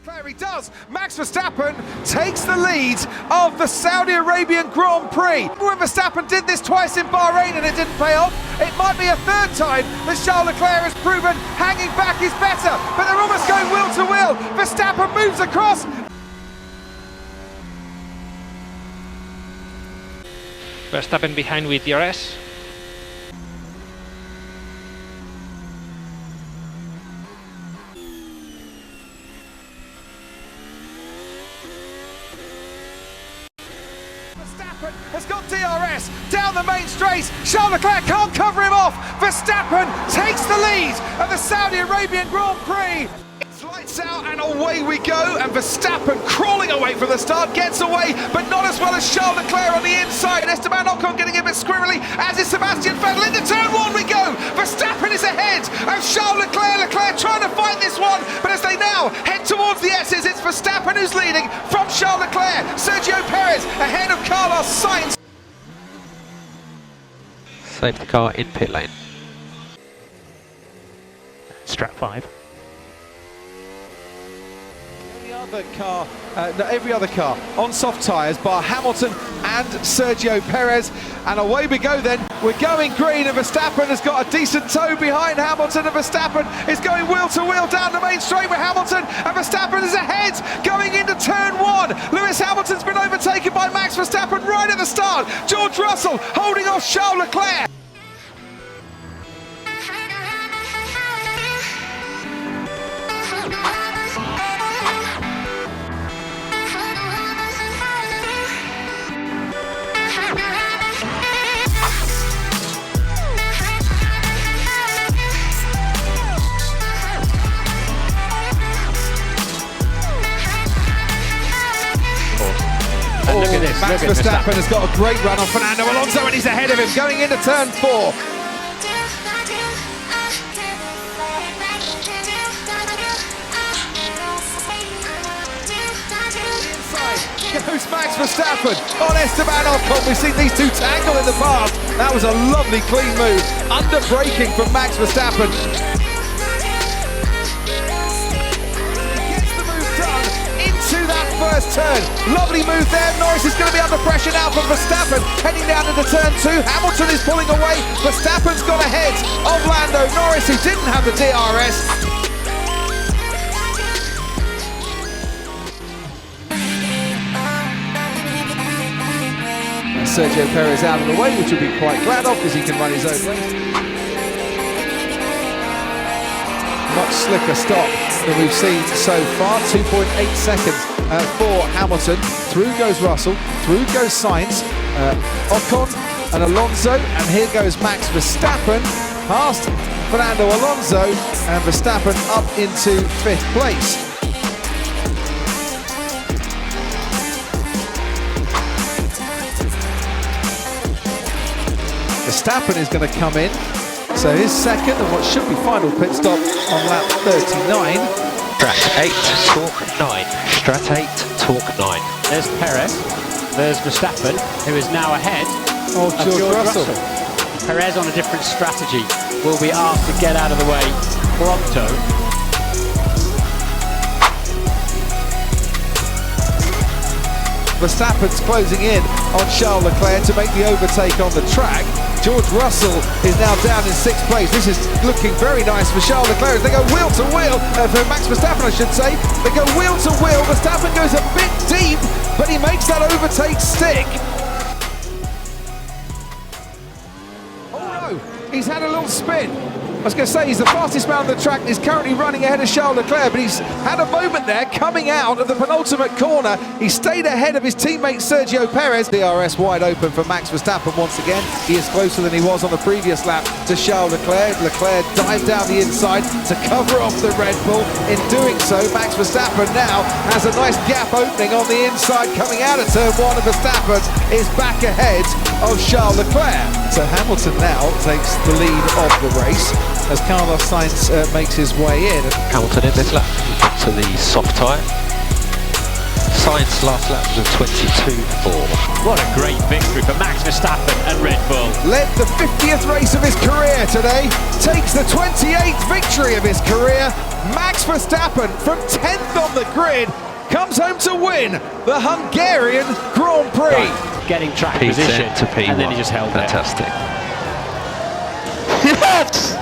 Leclerc, he does. Max Verstappen takes the lead of the Saudi Arabian Grand Prix. When Verstappen did this twice in Bahrain and it didn't pay off, it might be a third time that Charles Leclerc has proven hanging back is better, but they're almost going wheel to wheel. Verstappen moves across. Verstappen behind with DRS. Verstappen has got DRS down the main straight. Charles Leclerc can't cover him off. Verstappen takes the lead of the Saudi Arabian Grand Prix. It's lights out and away we go, and Verstappen crawling away from the start gets away, but not as well as Charles Leclerc on the inside. Esteban Ocon getting a bit squirrely, as is Sebastian Vettel. Into turn one we go. Verstappen is ahead of Charles Leclerc. Leclerc trying to fight this one, but as they now head towards the S's, it's Verstappen who's leading from Charles Leclerc. Sergio Perez ahead of Carlos Sainz. Safety car in pit lane. Strat 5. Every other car on soft tyres bar Hamilton and Sergio Perez, and away we go then. We're going green, and Verstappen has got a decent toe behind Hamilton, and Verstappen is going wheel to wheel down the main straight with Hamilton, and Verstappen is ahead going into turn one. Lewis Hamilton's been overtaken by Max Verstappen right at the start. George Russell holding off Charles Leclerc. And look at this, Max Verstappen has got a great run on Fernando Alonso, and he's ahead of him going into turn four. Inside goes Max Verstappen on Esteban Ocon. We've seen these two tangle in the past. That was a lovely clean move, under braking from Max Verstappen. First turn, lovely move there. Norris is going to be under pressure now from Verstappen, heading down into turn two. Hamilton is pulling away. Verstappen's got ahead of Lando Norris, who didn't have the DRS. Sergio Perez out of the way, which will be quite glad of because he can run his own race. Much slicker stop than we've seen so far. 2.8 seconds for Hamilton. Through goes Russell, through goes Sainz, Ocon and Alonso, and here goes Max Verstappen past Fernando Alonso, and Verstappen up into 5th place. Verstappen is going to come in. So his second and what should be final pit stop on lap 39. Strat 8, torque 9. Strat 8, torque 9. There's Perez, there's Verstappen, who is now ahead of George Russell. Perez on a different strategy will be asked to get out of the way pronto. Verstappen's closing in on Charles Leclerc to make the overtake on the track. George Russell is now down in 6th place. This is looking very nice for Charles Leclerc. They go wheel to wheel, for Max Verstappen I should say. They go wheel to wheel. Verstappen goes a bit deep, but he makes that overtake stick. Oh no, he's had a little spin. I was going to say he's the fastest man on the track. He's currently running ahead of Charles Leclerc, but he's had a moment there coming out of the penultimate corner. He stayed ahead of his teammate Sergio Perez. DRS wide open for Max Verstappen once again. He is closer than he was on the previous lap to Charles Leclerc. Leclerc dived down the inside to cover off the Red Bull. In doing so, Max Verstappen now has a nice gap opening on the inside coming out of turn one, and Verstappen is back ahead of Charles Leclerc. So Hamilton now takes the lead of the race as Carlos Sainz makes his way in. Hamilton in this lap, to the soft tyre. Sainz last lap was a 22.4. What a great victory for Max Verstappen and Red Bull. Led the 50th race of his career today, takes the 28th victory of his career. Max Verstappen from 10th on the grid comes home to win the Hungarian Grand Prix. Getting track P10 position to P1. and then he just held it. Fantastic. Yes!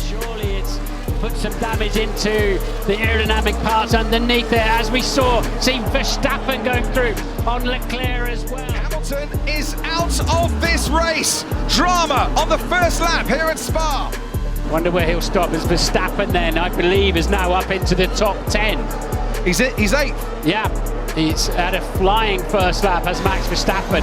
Surely it's put some damage into the aerodynamic parts underneath there, as we saw Team Verstappen going through on Leclerc as well. Hamilton is out of this race. Drama on the first lap here at Spa. Wonder where he'll stop, as Verstappen then, I believe, is now up into the top 10. He's 8th. Yeah, he's had a flying first lap as Max Verstappen.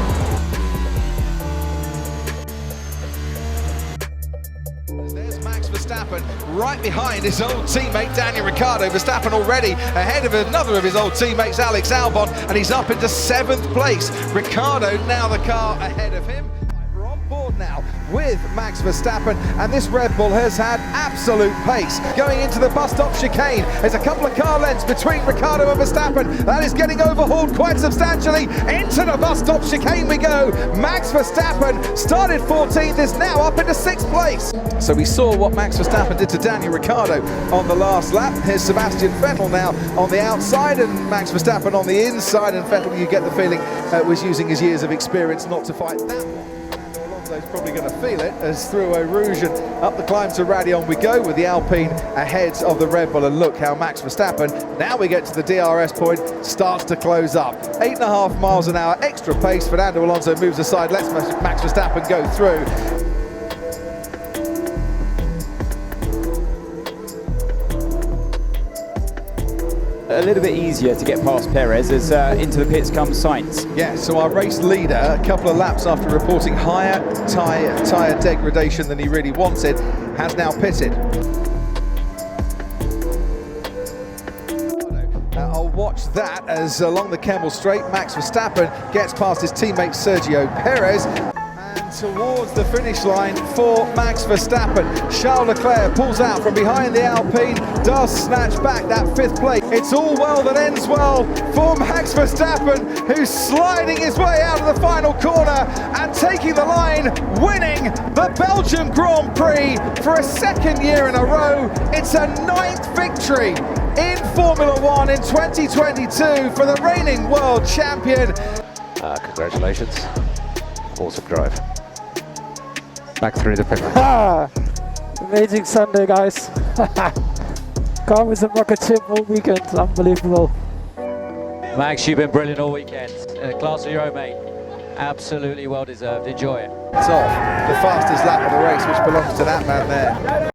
There's Max Verstappen right behind his old teammate Daniel Ricciardo. Verstappen already ahead of another of his old teammates, Alex Albon, and he's up into 7th place. Ricciardo now the car ahead of him. We're on board now with Max Verstappen, and this Red Bull has had absolute pace. Going into the bus stop chicane, there's a couple of car lengths between Ricciardo and Verstappen. That is getting overhauled quite substantially. Into the bus stop chicane we go. Max Verstappen started 14th, is now up into 6th place. So we saw what Max Verstappen did to Daniel Ricciardo on the last lap. Here's Sebastian Vettel now on the outside and Max Verstappen on the inside, and Vettel, you get the feeling, was using his years of experience not to fight that one. Alonso's probably going to feel it as through Eau Rouge and up the climb to Radion we go, with the Alpine ahead of the Red Bull. And look how Max Verstappen, now we get to the DRS point, starts to close up. 8.5 miles an hour extra pace. Fernando Alonso moves aside, lets Max Verstappen go through. A little bit easier to get past Perez as into the pits comes Sainz. Yeah, so our race leader, a couple of laps after reporting higher tyre degradation than he really wanted, has now pitted. I'll watch that as along the Kemmel Straight, Max Verstappen gets past his teammate Sergio Perez. And towards the finish line for Max Verstappen, Charles Leclerc pulls out from behind the Alpine, does snatch back that 5th place. It's all well that ends well for Max Verstappen, who's sliding his way out of the final corner and taking the line, winning the Belgian Grand Prix for a 2nd year in a row. It's a 9th victory in Formula One in 2022 for the reigning world champion. Congratulations. Awesome drive. Back through the pit. Amazing Sunday, guys. Car was a rocket ship all weekend. Unbelievable. Max, you've been brilliant all weekend. Class of your own, mate. Absolutely well deserved. Enjoy it. It's off the fastest lap of the race, which belongs to that man there.